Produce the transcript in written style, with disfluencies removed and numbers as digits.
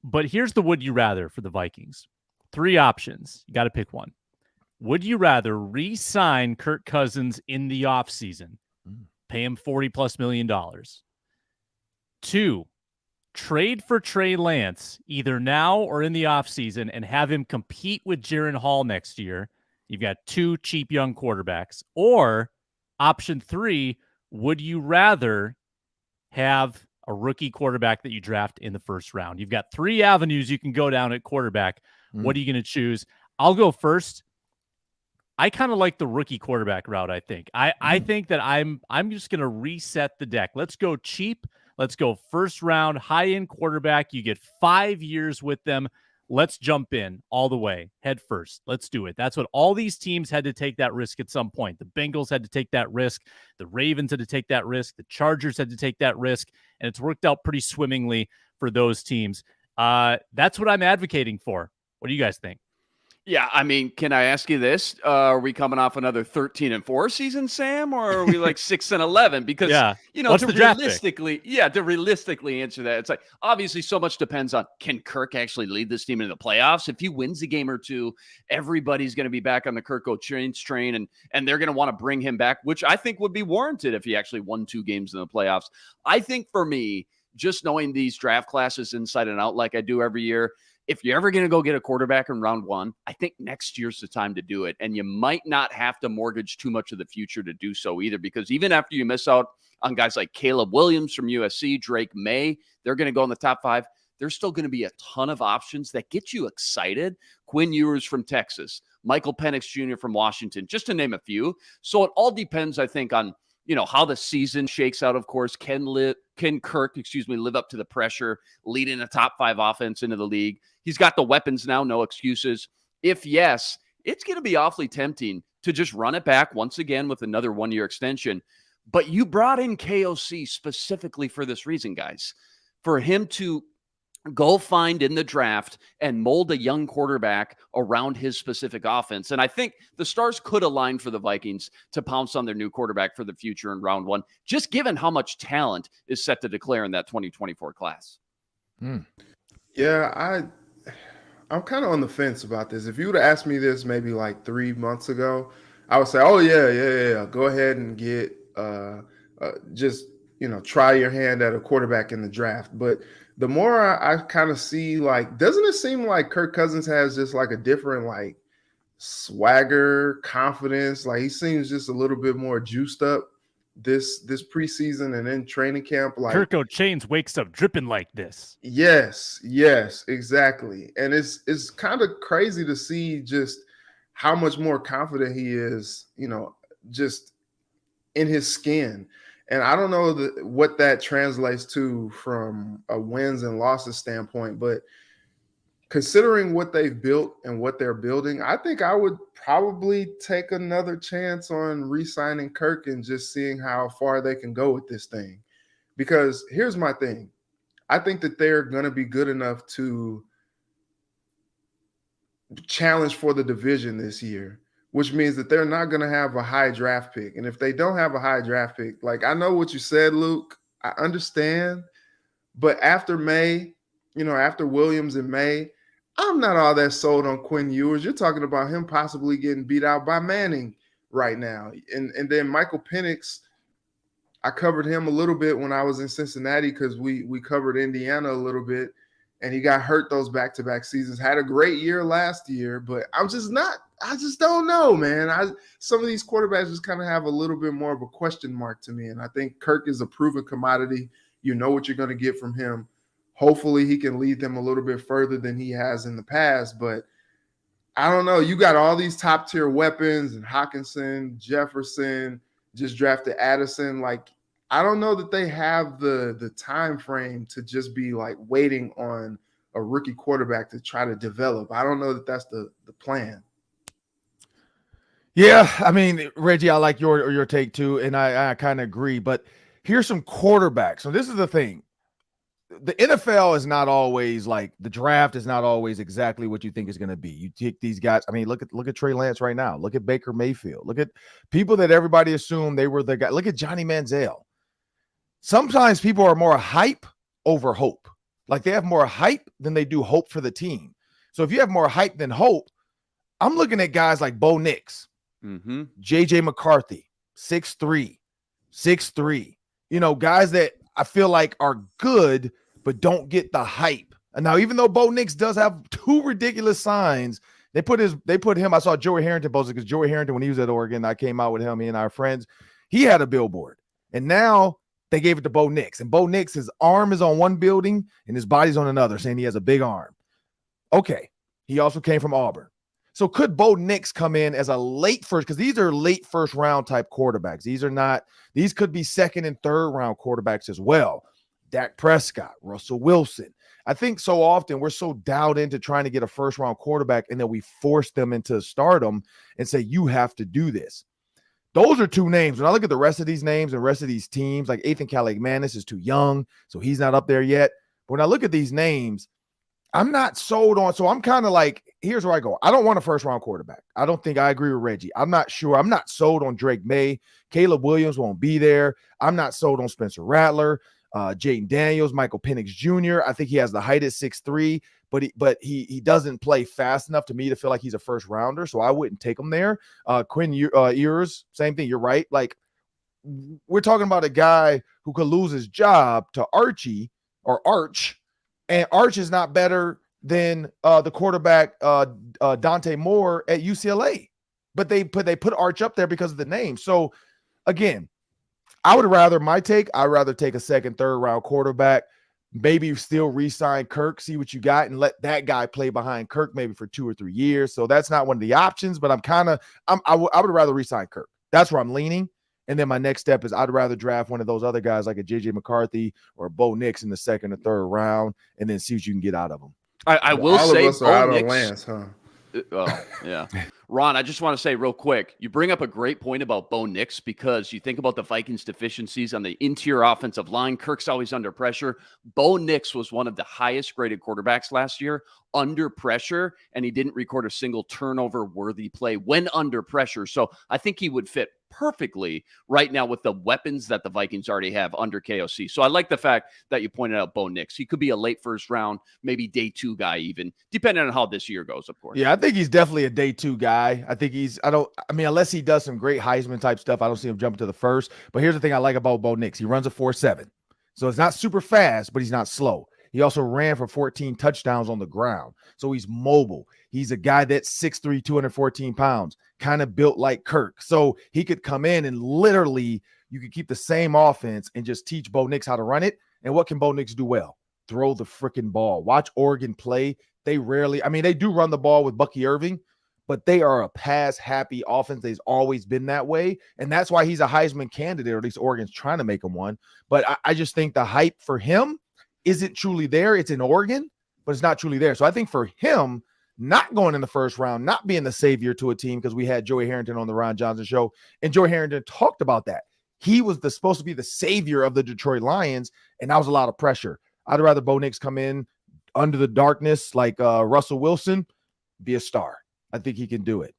But here's the would you rather for the Vikings. 3 options. You got to pick one. Would you rather re-sign Kirk Cousins in the offseason, pay him $40+ million? 2, trade for Trey Lance either now or in the offseason and have him compete with Jaren Hall next year. You've got 2 cheap young quarterbacks. Or option 3, would you rather have a rookie quarterback that you draft in the first round? You've got 3 avenues you can go down at quarterback. What are you going to choose? I'll go first. I kind of like the rookie quarterback route, I think. I think that I'm just going to reset the deck. Let's go cheap. Let's go first round, high-end quarterback. You get 5 years with them. Let's jump in all the way, head first. Let's do it. That's what all these teams had to take that risk at some point. The Bengals had to take that risk. The Ravens had to take that risk. The Chargers had to take that risk. And it's worked out pretty swimmingly for those teams. That's what I'm advocating for. What do you guys think? Yeah, I mean, can I ask you this? Are we coming off another 13-4 season, Sam, or are we like 6-11? Because What's the draft to realistically answer that, it's like obviously so much depends on, can Kirk actually lead this team into the playoffs? If he wins a game or two, everybody's going to be back on the Kirk Cousins train, and they're going to want to bring him back, which I think would be warranted if he actually won 2 games in the playoffs. I think for me, just knowing these draft classes inside and out like I do every year, if you're ever going to go get a quarterback in round 1, I think next year's the time to do it. And you might not have to mortgage too much of the future to do so either, because even after you miss out on guys like Caleb Williams from USC, Drake May, they're going to go in the top 5. There's still going to be a ton of options that get you excited. Quinn Ewers from Texas, Michael Penix Jr. from Washington, just to name a few. So it all depends, I think, on how the season shakes out. Of course, can Kirk live up to the pressure, leading a top 5 offense into the league? He's got the weapons now, no excuses. If yes, it's going to be awfully tempting to just run it back once again with another 1-year extension. But you brought in KOC specifically for this reason, guys, for him to go find in the draft and mold a young quarterback around his specific offense. And I think the stars could align for the Vikings to pounce on their new quarterback for the future in round 1, just given how much talent is set to declare in that 2024 class. Yeah, I'm kind of on the fence about this. If you would have asked me this maybe like 3 months ago, I would say, oh, yeah. Go ahead and get try your hand at a quarterback in the draft. But the more I kind of see, like, doesn't it seem like Kirk Cousins has just like a different like swagger, confidence? Like he seems just a little bit more juiced up this preseason and in training camp. Like Kirk Cousins wakes up dripping like this. Yes, exactly. And it's kind of crazy to see just how much more confident he is, just in his skin. And I don't know what that translates to from a wins and losses standpoint, but considering what they've built and what they're building, I think I would probably take another chance on re-signing Kirk and just seeing how far they can go with this thing. Because here's my thing. I think that they're going to be good enough to challenge for the division this year, which means that they're not going to have a high draft pick. And if they don't have a high draft pick, like I know what you said, Luke, I understand. But after May, after Williams in May, I'm not all that sold on Quinn Ewers. You're talking about him possibly getting beat out by Manning right now. And then Michael Penix, I covered him a little bit when I was in Cincinnati because we covered Indiana a little bit. And he got hurt those back-to-back seasons. Had a great year last year, but I just don't know, man. Some of these quarterbacks just kind of have a little bit more of a question mark to me. And I think Kirk is a proven commodity. You know what you're going to get from him. Hopefully he can lead them a little bit further than he has in the past. But I don't know. You got all these top-tier weapons and Hawkinson, Jefferson, just drafted Addison. Like, I don't know that they have the time frame to just be like waiting on a rookie quarterback to try to develop. I don't know that that's the plan. Yeah, I mean, Reggie, I like your take too, and I kind of agree. But here's some quarterbacks. So this is the thing. The NFL is not always like the draft is not always exactly what you think is going to be. You take these guys. I mean, look at Trey Lance right now. Look at Baker Mayfield. Look at people that everybody assumed they were the guy. Look at Johnny Manziel. Sometimes people are more hype over hope. Like, they have more hype than they do hope for the team. So if you have more hype than hope, I'm looking at guys like Bo Nix, JJ McCarthy, 6'3", 6'3", guys that I feel like are good, but don't get the hype. And now, even though Bo Nix does have 2 ridiculous signs, they put him, I saw Joey Harrington posted, because Joey Harrington, when he was at Oregon, I came out with him, he and our friends, he had a billboard. And now they gave it to Bo Nix. And Bo Nix, his arm is on one building and his body's on another, saying he has a big arm. Okay. He also came from Auburn. So could Bo Nix come in as a late first, because these are late first round type quarterbacks. These could be second and third round quarterbacks as well. Dak Prescott, Russell Wilson. I think so often we're so dialed into trying to get a first round quarterback, and then we force them into stardom and say, you have to do this. Those are 2 names. When I look at the rest of these names and the rest of these teams, like Ethan Kaliakmanis is too young, so he's not up there yet. But when I look at these names, I'm not sold on. So I'm kind of like, here's where I go. I don't want a first round quarterback. I don't think I agree with Reggie. I'm not sure. I'm not sold on Drake May. Caleb Williams won't be there. I'm not sold on Spencer Rattler, Jaden Daniels, Michael Penix Jr. I think he has the height at 6'3", but he doesn't play fast enough to me to feel like he's a first rounder. So I wouldn't take him there. Quinn Ewers, same thing. You're right. Like, we're talking about a guy who could lose his job to Archie or Arch. And Arch is not better than the quarterback Dante Moore at UCLA, but they put Arch up there because of the name. So again, I'd rather take a second, third round quarterback, maybe still re-sign Kirk, see what you got, and let that guy play behind Kirk maybe for 2 or 3 years. So that's not one of the options, but I would rather re-sign Kirk. That's where I'm leaning. And then my next step is I'd rather draft one of those other guys like a JJ McCarthy or Bo Nix in the second or third round, and then see what you can get out of them. I will say, all of us are out on Lance, huh? Oh, yeah. Ron, I just want to say real quick, you bring up a great point about Bo Nix, because you think about the Vikings' deficiencies on the interior offensive line. Kirk's always under pressure. Bo Nix was one of the highest graded quarterbacks last year under pressure, and he didn't record a single turnover-worthy play when under pressure. So I think he would fit perfectly right now with the weapons that the Vikings already have under KOC. So I like the fact that you pointed out Bo Nix. He could be a late first round, maybe day 2 guy even, depending on how this year goes, of course. Yeah, I think he's definitely a day 2 guy. I think unless he does some great Heisman type stuff, I don't see him jumping to the first. But here's the thing I like about Bo Nix. He runs a 4.7. So it's not super fast, but he's not slow. He also ran for 14 touchdowns on the ground. So he's mobile. He's a guy that's 6'3", 214 pounds, kind of built like Kirk. So he could come in and literally you could keep the same offense and just teach Bo Nix how to run it. And what can Bo Nix do well? Throw the freaking ball. Watch Oregon play. They do run the ball with Bucky Irving, but they are a pass-happy offense. They've always been that way. And that's why he's a Heisman candidate, or at least Oregon's trying to make him one. But I just think the hype for him isn't truly there. It's in Oregon, but it's not truly there. So I think for him, not going in the first round, not being the savior to a team, because we had Joey Harrington on the Ron Johnson show, and Joey Harrington talked about that. He was supposed to be the savior of the Detroit Lions, and that was a lot of pressure. I'd rather Bo Nix come in under the darkness like Russell Wilson, be a star. I think he can do it.